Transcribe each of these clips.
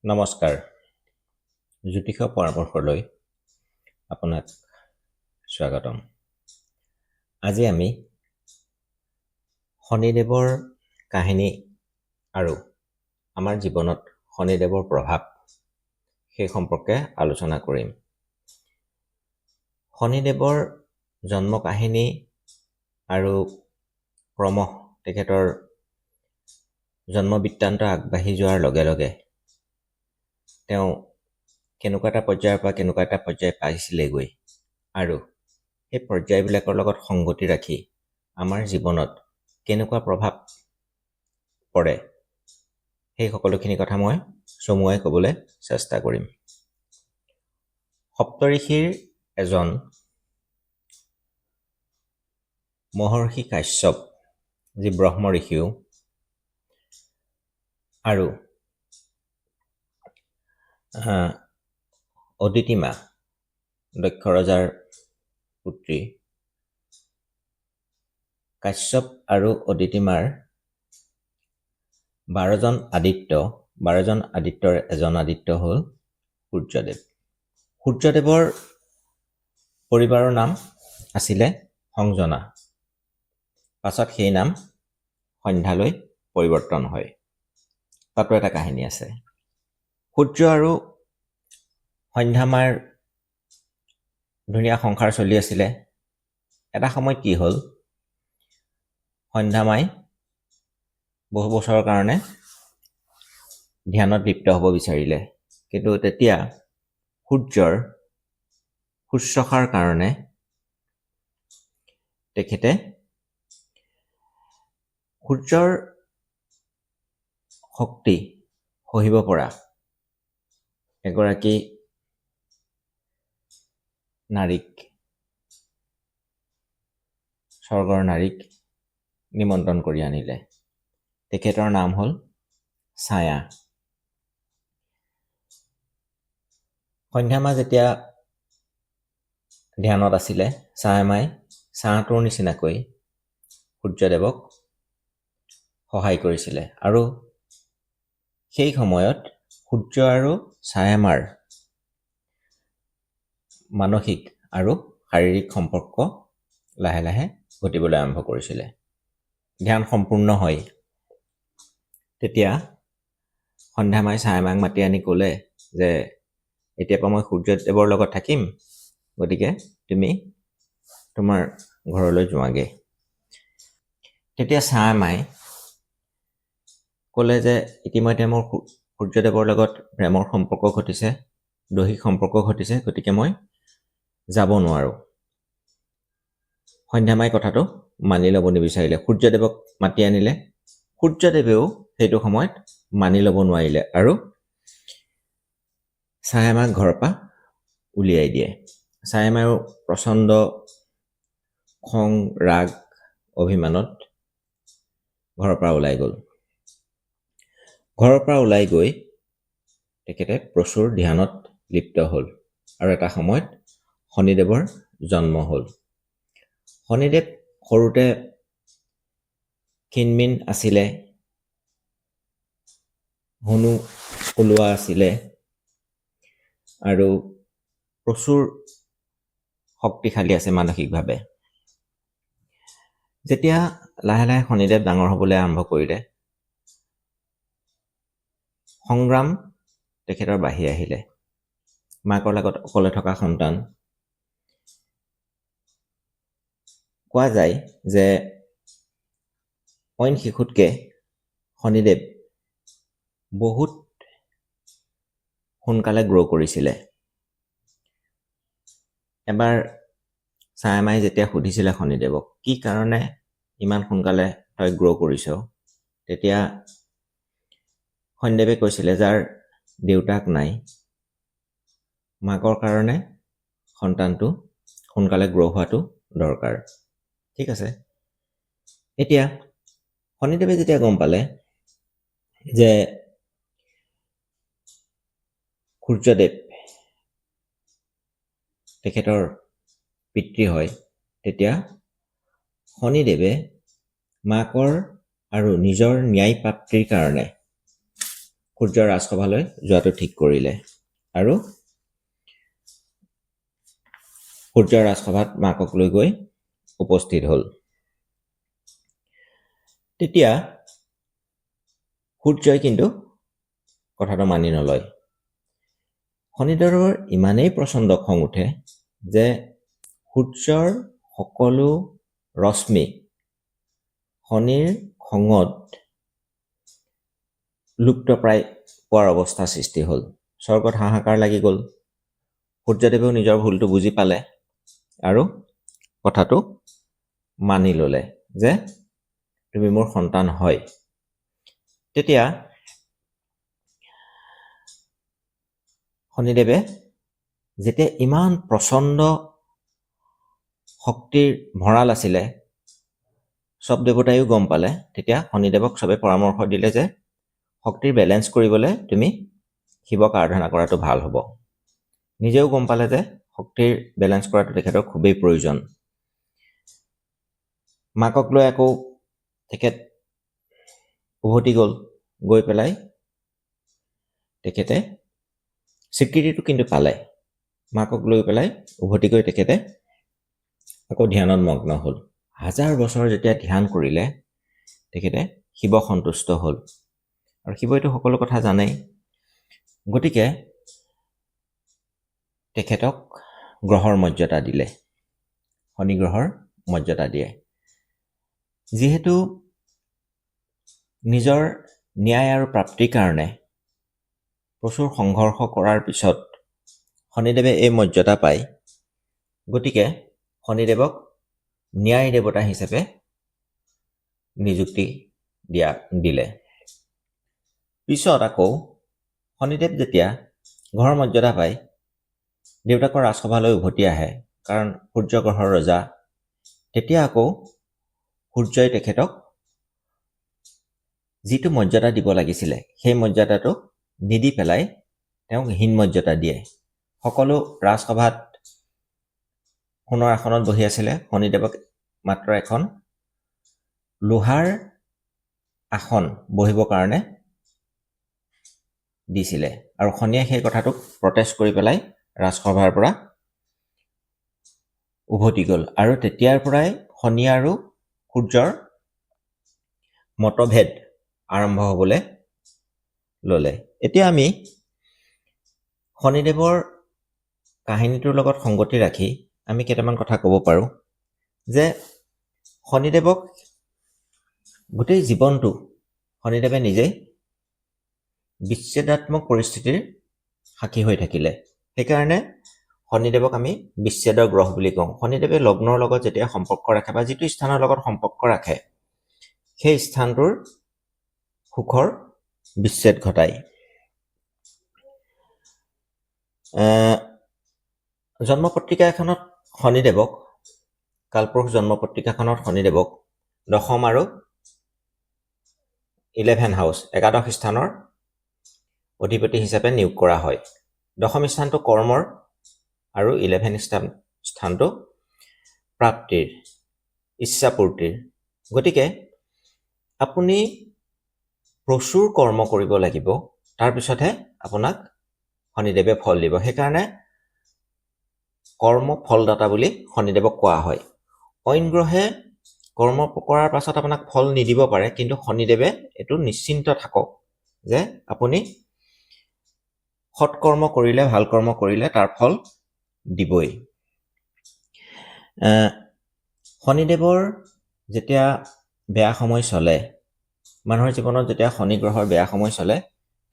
নমস্কাৰ। জ্যোতিষ পৰামৰ্শলৈ আপোনাক স্বাগতম। আজি আমি শনিদেৱৰ কাহিনী আৰু আমাৰ জীৱনত শনিদেৱৰ প্ৰভাৱ সেই সম্পৰ্কে আলোচনা কৰিম। শনিদেৱৰ জন্ম কাহিনী আৰু ক্ৰমশ তেখেতৰ জন্ম বৃত্তান্ত আগবাঢ়ি যোৱাৰ লগে লগে তেওঁ কেনেকুৱা এটা পৰ্যায়ৰ পৰা কেনেকুৱা এটা পৰ্যায় পাইছিলেগৈ আৰু সেই পৰ্যায়বিলাকৰ লগত সংগতি ৰাখি আমাৰ জীৱনত কেনেকুৱা প্ৰভাৱ পৰে সেই সকলোখিনি কথা মই চমুৱাই ক'বলৈ চেষ্টা কৰিম। সপ্তঋষিৰ এজন মহৰ্ষি কাশ্যপ, যি ব্ৰহ্ম ঋষিও আৰু অদিতিমা দক্ষ ৰজাৰ পুত্ৰী, কাশ্যপ আৰু অদিতিমাৰ 12জন আদিত্যৰ এজন আদিত্য হ'ল সূৰ্যদেৱ। সূৰ্যদেৱৰ পৰিবাৰৰ নাম আছিলে সংজনা। পাছত সেই নাম সন্ধ্যালৈ পৰিৱৰ্তন হয়। তাতো এটা কাহিনী আছে। সূৰ্য আৰু সন্ধ্যামাৰ ধুনীয়া সংসাৰ চলি আছিলে। এটা সময়ত কি হ'ল, সন্ধ্যামাই বহু বছৰৰ কাৰণে ধ্যানত লিপ্ত হ'ব বিচাৰিলে, কিন্তু তেতিয়া সূৰ্যৰ শুশ্ৰূষাৰ কাৰণে তেখেতে সূৰ্যৰ শক্তি সহিব পৰা এগৰাকী স্বৰ্গৰ নাৰীক নিমন্ত্ৰণ কৰি আনিলে। তেখেতৰ নাম হ'ল ছায়া। সন্ধ্যামা যেতিয়া ধ্যানত আছিলে, ছায়ামাই ছায়াটোৰ নিচিনাকৈ সূৰ্যদেৱক সহায় কৰিছিলে আৰু সেই সময়ত সূৰ্য আৰু ছায়ামাৰ মানসিক আৰু শাৰীৰিক সম্পৰ্ক লাহে লাহে ঘটিবলৈ আৰম্ভ কৰিছিলে। ধ্যান সম্পূৰ্ণ হয় তেতিয়া সন্ধ্যামাই ছায়ামাক মাতি আনি ক'লে যে এতিয়াৰ পৰা মই সূৰ্যদেৱৰ লগত থাকিম, গতিকে তুমি তোমাৰ ঘৰলৈ যোৱাগে। তেতিয়া ছায়ামাই ক'লে যে ইতিমধ্যে মোৰ সূৰ্যদেৱৰ লগত প্ৰেমৰ সম্পৰ্ক ঘটিছে, দৈহিক সম্পৰ্ক ঘটিছে, গতিকে মই যাব নোৱাৰোঁ। সন্ধ্যামাই কথাটো মানি ল'ব নিবিচাৰিলে। সূৰ্যদেৱক মাতি আনিলে। সূৰ্যদেৱেও সেইটো সময়ত মানি ল'ব নোৱাৰিলে আৰু ছায়ামাক ঘৰৰ পৰা উলিয়াই দিয়ে। ছায়ামায়ো প্ৰচণ্ড খং, ৰাগ, অভিমানত ঘৰৰ পৰা ওলাই গ'ল। ঘৰৰ পৰা ওলাই গৈ তেখেতে প্ৰচুৰ ধ্যানত লিপ্ত হ'ল আৰু এটা সময়ত শনিদেৱৰ জন্ম হ'ল। শনিদেৱ সৰুতে ক্ষীণমিন আছিলে, হনু ওলোৱা আছিলে আৰু প্ৰচুৰ শক্তিশালী আছে মানসিকভাৱে। যেতিয়া লাহে লাহে শনিদেৱ ডাঙৰ হ'বলৈ আৰম্ভ কৰিলে, সংগ্ৰাম তেখেতৰ বাঢ়ি আহিলে। মাকৰ লগত অকলে থকা সন্তান। কোৱা যায় যে অইন শিশুতকে শনিদেৱ বহুত সোনকালে গ্ৰ' কৰিছিলে। এবাৰ ছায়ামাই যেতিয়া সুধিছিলে শনিদেৱক, কি কাৰণে ইমান সোনকালে তই গ্ৰ' কৰিছ, তেতিয়া শনিদেৱে কৈছিলে, যাৰ দেউতাক নাই, মাকৰ কাৰণে সন্তানটো সোনকালে গ্ৰ' হোৱাটো দৰকাৰ। ঠিক আছে। এতিয়া শনিদেৱে যেতিয়া গম পালে যে সূৰ্যদেৱ তেখেতৰ পিতৃ হয়, তেতিয়া শনিদেৱে মাকৰ আৰু নিজৰ ন্যায় প্ৰাপ্তিৰ কাৰণে সূৰ্যৰ ৰাজসভালৈ যোৱাটো ঠিক কৰিলে আৰু সূৰ্যৰ ৰাজসভাত মাকক লৈ গৈ উপস্থিত হ'ল। তেতিয়া সূৰ্যই কিন্তু কথাটো মানি নলয়। শনিদেৱৰ ইমানেই প্ৰচণ্ড খং উঠে যে সূৰ্যৰ সকলো ৰশ্মি শনিৰ খঙত লুপ্তপ্ৰায় পোৱাৰ অৱস্থা সৃষ্টি হ'ল। স্বৰ্গত হাহাকাৰ লাগি গ'ল। সূৰ্যদেৱেও নিজৰ ভুলটো বুজি পালে আৰু কথাটো মানি ল'লে যে তুমি মোৰ সন্তান হয়। তেতিয়া শনিদেৱে যেতিয়া ইমান প্ৰচণ্ড শক্তিৰ ভঁৰাল আছিলে, চব দেৱতাইও গম পালে, তেতিয়া শনিদেৱক চবে পৰামৰ্শ দিলে যে শক্তিৰ বেলেঞ্চ কৰিবলৈ তুমি শিৱক আৰাধনা কৰাটো ভাল হ'ব। নিজেও গম পালে যে শক্তিৰ বেলেঞ্চ কৰাটো তেখেতৰ খুবেই প্ৰয়োজন। মাকক লৈ আকৌ তেখেত উভতি গ'ল। গৈ পেলাই তেখেতে স্বীকৃতিটো কিন্তু পালে। মাকক লৈ পেলাই উভতি গৈ তেখেতে আকৌ ধ্যানত মগ্ন হ'ল। 1000 বছৰ যেতিয়া ধ্যান কৰিলে তেখেতে শিৱ সন্তুষ্ট হ'ল। আৰু শিৱইতো সকলো কথা জানেই। গতিকে তেখেতক গ্ৰহৰ মৰ্যাদা দিলে, শনি গ্ৰহৰ মৰ্যাদা দিয়ে। যিহেতু নিজৰ ন্যায় আৰু প্ৰাপ্তিৰ কাৰণে প্ৰচুৰ সংঘৰ্ষ কৰাৰ পিছত শনিদেৱে এই মৰ্যাদা পায়, গতিকে শনিদেৱক ন্যায় দেৱতা হিচাপে নিযুক্তি দিলে। পিছত আকৌ শনিদেৱ যেতিয়া গ্ৰহৰ মৰ্যাদা পায়, দেউতাকৰ ৰাজসভালৈ উভতি আহে, কাৰণ সূৰ্য গ্ৰহৰ ৰজা। তেতিয়া আকৌ সূৰ্যই তেখেতক যিটো মৰ্যাদা দিব লাগিছিলে সেই মৰ্যাদাটো নিদি পেলাই তেওঁক হীন মৰ্যাদা দিয়ে। সকলো ৰাজসভাত সোণৰ আসনত বহি আছিলে, শনিদেৱক মাত্ৰ এখন লোহাৰ আসন বহিবৰ কাৰণে দিছিলে। আৰু শনিয়ে সেই কথাটোক প্ৰটেষ্ট কৰি পেলাই ৰাজসভাৰ পৰা উভতি গ'ল। আৰু তেতিয়াৰ পৰাই শনি আৰু সূৰ্যৰ মতভেদ আৰম্ভ হ'বলৈ ল'লে। এতিয়া আমি শনিদেৱৰ কাহিনীটোৰ লগত সংগতি ৰাখি আমি কেইটামান কথা ক'ব পাৰোঁ যে শনিদেৱক গোটেই জীৱনটো শনিদেৱে নিজেই বিচ্ছেদাত্মক পৰিস্থিতিৰ সাক্ষী হৈ থাকিলে। সেইকাৰণে শনিদেৱক আমি বিচ্ছেদৰ গ্ৰহ বুলি কওঁ। শনিদেৱে লগ্নৰ লগত যেতিয়া সম্পৰ্ক ৰাখে বা যিটো স্থানৰ লগত সম্পৰ্ক ৰাখে সেই স্থানটোৰ সুখৰ বিচ্ছেদ ঘটায়। জন্মপত্ৰিকা এখনত শনিদেৱক, কালপুৰুষ জন্মপত্ৰিকাখনত শনিদেৱক দশম আৰু 11 হাউচ, একাদশ স্থানৰ অধিপতি হিচাপে নিয়োগ কৰা হয়। দশম স্থানটো কৰ্মৰ আৰু 11 স্থানটো প্ৰাপ্তিৰ, ইচ্ছাপূৰ্তিৰ। গতিকে আপুনি প্ৰচুৰ কৰ্ম কৰিব লাগিব, তাৰপিছতহে আপোনাক শনিদেৱে ফল দিব। সেইকাৰণে কৰ্ম ফলদাতা বুলি শনিদেৱক কোৱা হয়। অইন গ্ৰহে কৰ্ম কৰাৰ পাছত আপোনাক ফল নিদিব পাৰে, কিন্তু শনিদেৱে এইটো নিশ্চিন্ত থাকক যে আপুনি সৎকৰ্ম কৰিলে, ভাল কৰ্ম কৰিলে তাৰ ফল দিবই। শনিদেৱৰ যেতিয়া বেয়া সময় চলে, মানুহৰ জীৱনত যেতিয়া শনি গ্ৰহৰ বেয়া সময় চলে,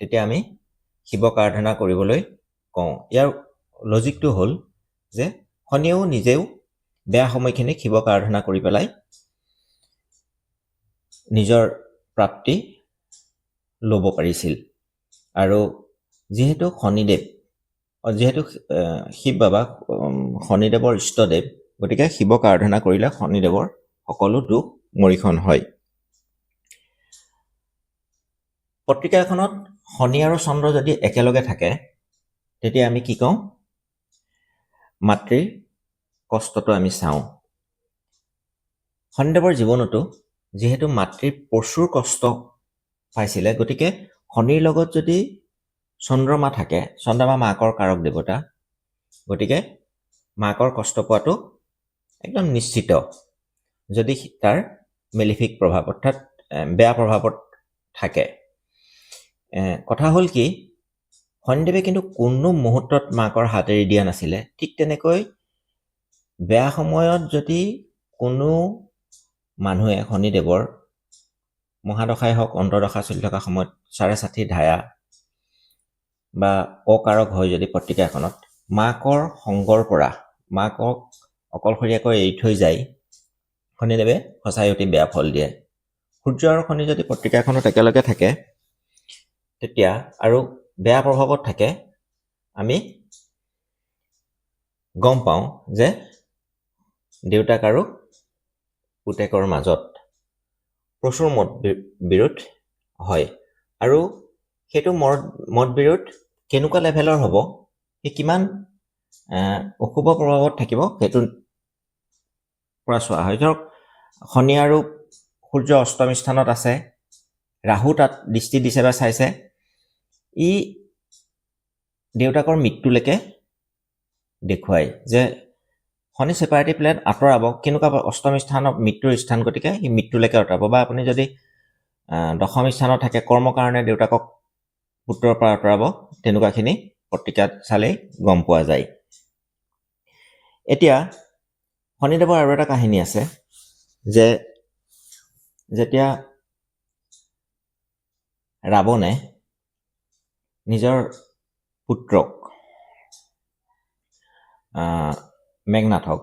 তেতিয়া আমি শিৱক আৰাধনা কৰিবলৈ কওঁ। ইয়াৰ লজিকটো হ'ল যে শনিয়েও নিজেও বেয়া সময়খিনি শিৱক আৰাধনা কৰি পেলাই নিজৰ প্ৰাপ্তি ল'ব পাৰিছিল। আৰু যিহেতু শিৱ বাবা শনিদেৱৰ ইষ্টদেৱ, গতিকে শিৱক আৰাধনা কৰিলে শনিদেৱৰ সকলো দুখ মৰিখন হয়। পত্ৰিকা এখনত শনি আৰু চন্দ্ৰ যদি একেলগে থাকে তেতিয়া আমি কি কওঁ? মাতৃৰ কষ্টটো আমি চাওঁ। শনিদেৱৰ জীৱনতো যিহেতু মাতৃৰ প্ৰচুৰ কষ্ট পাইছিলে, গতিকে শনিৰ লগত যদি চন্দ্ৰমা থাকে, চন্দ্ৰমা মাকৰ কাৰক দেৱতা, গতিকে মাকৰ কষ্ট পোৱাটো একদম নিশ্চিত, যদি তাৰ মেলিফিক প্ৰভাৱ অৰ্থাৎ বেয়া প্ৰভাৱত থাকে। কথা হ'ল কি, শনিদেৱে কিন্তু কোনো মুহূৰ্তত মাকৰ হাত এৰি দিয়া নাছিলে। ঠিক তেনেকৈ বেয়া সময়ত যদি কোনো মানুহে শনিদেৱৰ মহাদশাই হওক অন্তৰ্দশা চলি থকা সময়ত 60 ধায়া বা অকাৰক হয় যদি পত্ৰিকা এখনত মাকৰ সংগৰ পৰা মাকক অকলশৰীয়াকৈ এৰি থৈ যায়, শনিদেৱে সঁচাই অতি বেয়া ফল দিয়ে। সূৰ্য আৰু শনি যদি পত্ৰিকাখনত একেলগে থাকে তেতিয়া আৰু বেয়া প্ৰভাৱত থাকে, আমি গম পাওঁ যে দেউতাক আৰু পুতেকৰ মাজত প্ৰচুৰ মতবিৰোধ হয়। আৰু সেইটো মতবিৰোধ কেনেকুৱা লেভেলৰ হ'ব, সি কিমান অশুভ প্ৰভাৱত থাকিব, সেইটো পৰা চোৱা হয়। ধৰক শনি আৰু সূৰ্য অষ্টম স্থানত আছে, ৰাহু তাত দৃষ্টি দিছে বা চাইছে, ই দেউতাকৰ মৃত্যুলৈকে দেখুৱায় যে শনি ছেপাৰেটিভ প্লেনেট আঁতৰাব, কেনেকুৱা অষ্টম স্থানত মৃত্যুৰ স্থান, গতিকে সি মৃত্যুলৈকে আঁতৰাব। বা আপুনি যদি দশম স্থানত থাকে, কৰ্মৰ কাৰণে দেউতাকক পুত্ৰৰ পৰা আঁতৰাব, তেনেকুৱাখিনি পত্ৰিকাত চালেই গম পোৱা যায়। এতিয়া শনিদেৱৰ আৰু এটা কাহিনী আছে যে যেতিয়া ৰাৱণে নিজৰ পুত্ৰক মেঘনাথক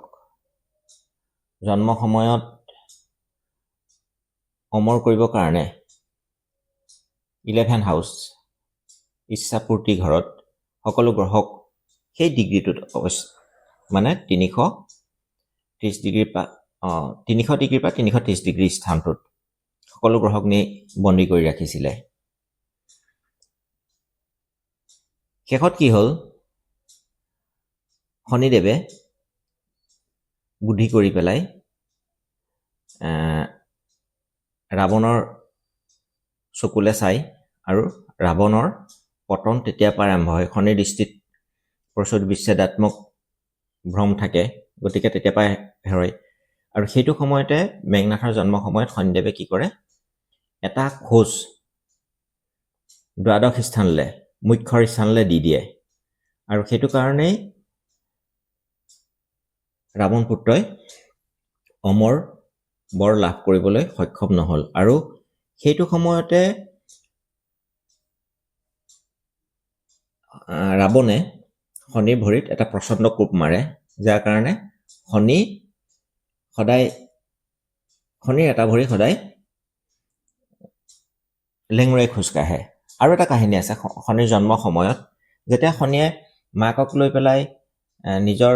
জন্ম সময়ত অমৰ কৰিবৰ কাৰণে 11 হাউচ ইচ্ছাপূৰ্তি ঘৰত সকলো গ্ৰহক সেই ডিগ্ৰীটোত অৱশ্যে মানে 330 ডিগ্ৰীৰ পৰা 330 ডিগ্ৰী স্থানটোত সকলো গ্ৰহক নি বন্দী কৰি ৰাখিছিলে। শেষত কি হ'ল, শনিদেৱে বুদ্ধি কৰি পেলাই ৰাৱণৰ চকুলে চাই, আৰু ৰাৱণৰ পতন তেতিয়াৰ পৰা আৰম্ভ হয়। শনিৰ দৃষ্টিত প্ৰচুৰ বিচ্ছেদাত্মক ভ্ৰম থাকে, গতিকে তেতিয়াৰ পৰাই হেৰুৱায়। আৰু সেইটো সময়তে মেঘনাথৰ জন্ম সময়ত শনিদেৱে কি কৰে, এটা খোজ দ্বাদশ স্থানলৈ, মুখ্যৰ স্থানলৈ দি দিয়ে। আৰু সেইটো কাৰণেই ৰাৱণ পুত্ৰই অমৰ বৰ লাভ কৰিবলৈ সক্ষম নহল। আৰু সেইটো সময়তে ৰাৱণে শনিৰ ভৰিত এটা প্ৰচণ্ড কোপ মাৰে, যাৰ কাৰণে শনিৰ এটা ভৰি সদায় লেঙুৰাই খোজকাঢ়ে। আৰু এটা কাহিনী আছে শনিৰ জন্ম সময়ত, যেতিয়া শনিয়ে মাকক লৈ পেলাই নিজৰ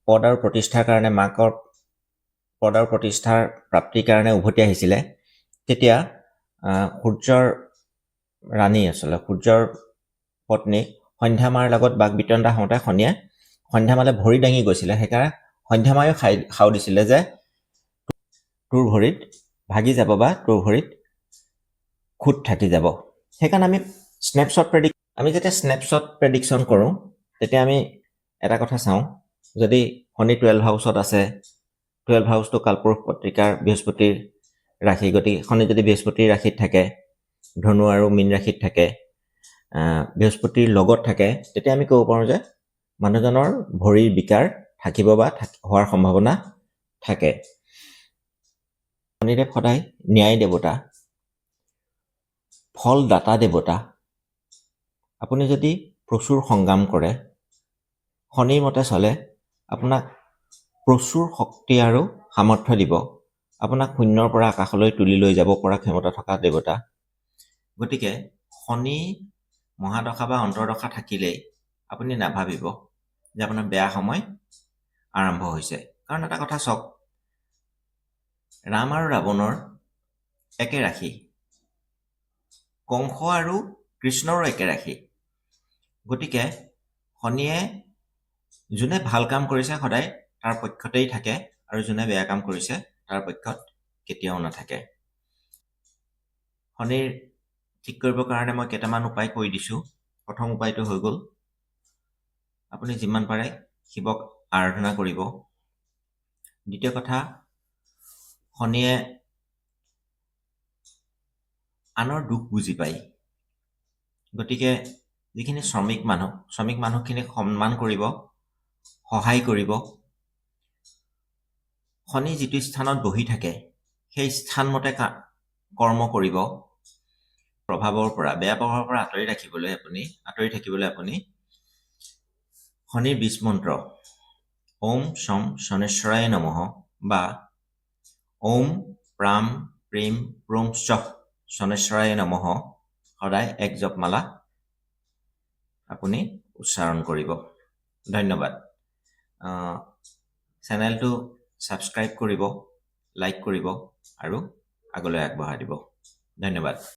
পদ আৰু প্ৰতিষ্ঠাৰ কাৰণে, মাকৰ পদ আৰু প্ৰতিষ্ঠাৰ প্ৰাপ্তিৰ কাৰণে উভতি আহিছিলে, তেতিয়া সূৰ্যৰ ৰাণী সূৰ্যৰ পত্নী সন্ধ্যামাৰ লগত বাক বিতণ্ডা হওঁতে শনিয়ে সন্ধ্যামালে ভৰি দাঙি গৈছিলে। সেইকাৰণে সন্ধ্যামায়ো খাও দিছিলে যে তোৰ ভৰিত ভাগি যাব বা তোৰ ভৰিত খুঁত থাকি যাব। সেইকাৰণে আমি যেতিয়া স্নেপশ্বট প্ৰেডিকশ্যন কৰোঁ, তেতিয়া আমি এটা কথা চাওঁ, যদি শনি 12 হাউচত আছে, 12 হাউচটো কালপুৰুষ পত্ৰিকাৰ বৃহস্পতিৰ ৰাশি, গতিকে শনি যদি বৃহস্পতিৰ ৰাশিত থাকে, ধনু আৰু মীন ৰাশিত থাকে, বৃহস্পতিৰ লগত থাকে, তেতিয়া আমি ক'ব পাৰোঁ যে মানুহজনৰ ভৰিৰ বিকাৰ থাকিব বা হোৱাৰ সম্ভাৱনা থাকে। শনিদেৱ সদায় ন্যায় দেৱতা, ফলদাতা দেৱতা। আপুনি যদি প্ৰচুৰ সংগ্ৰাম কৰে, শনিৰ মতে চলে, আপোনাক প্ৰচুৰ শক্তি আৰু সামৰ্থ্য দিব, আপোনাক শূন্যৰ পৰা আকাশলৈ তুলি লৈ যাব পৰা ক্ষমতা থকা দেৱতা। গতিকে শনি মহাদশা বা অন্তৰ্দশা থাকিলেই আপুনি নাভাবিব যে আপোনাৰ বেয়া সময় আৰম্ভ হৈছে। কাৰণ এটা কথা চাওক, ৰাম আৰু ৰাৱণৰ একে ৰাশি, কংস আৰু কৃষ্ণৰো একে ৰাশি। গতিকে শনিয়ে যোনে ভাল কাম কৰিছে সদায় তাৰ পক্ষতেই থাকে, আৰু যোনে বেয়া কাম কৰিছে তাৰ পক্ষত কেতিয়াও নাথাকে। শনিৰ ঠিক কৰিবৰ কাৰণে মই কেইটামান উপায় কৈ দিছোঁ। প্ৰথম উপায়টো হৈ গ'ল, আপুনি যিমান পাৰে শিৱক আৰাধনা কৰিব। দ্বিতীয় কথা, শনিয়ে আনৰ দুখ বুজি পায়। গতিকে যিখিনি শ্ৰমিক মানুহখিনিক সন্মান কৰিব, সহায় কৰিব। শনি যিটো স্থানত বহি থাকে সেই স্থানমতে কৰ্ম কৰিব। বেয়া প্ৰভাৱৰ পৰা আঁতৰি থাকিবলৈ আপুনি শনিৰ বীজ মন্ত্ৰ ওম শম শনেশ্বৰায় নমঃ বা ওম প্ৰাম প্ৰীম প্ৰুং শ্বঃ শনেশ্বৰায় নমঃ সদায় এক জপমালা আপুনি উচ্চাৰণ কৰিব। ধন্যবাদ। চেনেলটো ছাবস্ক্ৰাইব কৰিব, লাইক কৰিব আৰু আগলৈ আগবঢ়াই দিব। ধন্যবাদ।